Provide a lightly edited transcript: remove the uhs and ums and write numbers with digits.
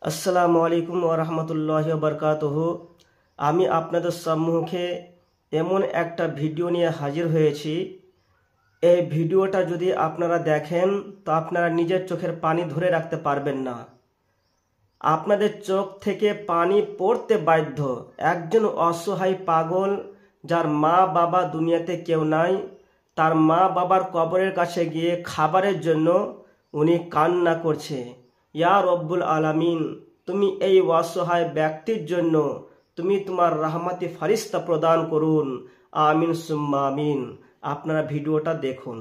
আসসালামু আলাইকুম ওয়া রাহমাতুল্লাহি ওয়া বারাকাতুহু। আমি আপনাদের সম্মুখে এমন একটা ভিডিও নিয়ে হাজির হয়েছি। এই ভিডিওটা যদি আপনারা দেখেন তো আপনারা নিজের চোখের পানি ধরে রাখতে পারবেন না। আপনাদের চোখ থেকে পানি পড়তে বাধ্য। একজন অসহায় পাগল যার মা বাবা দুনিয়াতে কেউ নাই, তার মা বাবার কবরের কাছে গিয়ে খাবারের জন্য উনি কান্না করছে, ইয়া রব্বুল আলামিন, তুমি এই অসহায় ব্যক্তির জন্য তুমি তোমার রাহমাতি ফারিস্তা প্রদান করুন, আমিন সুম্মা আমিন। আপনারা ভিডিওটা দেখুন।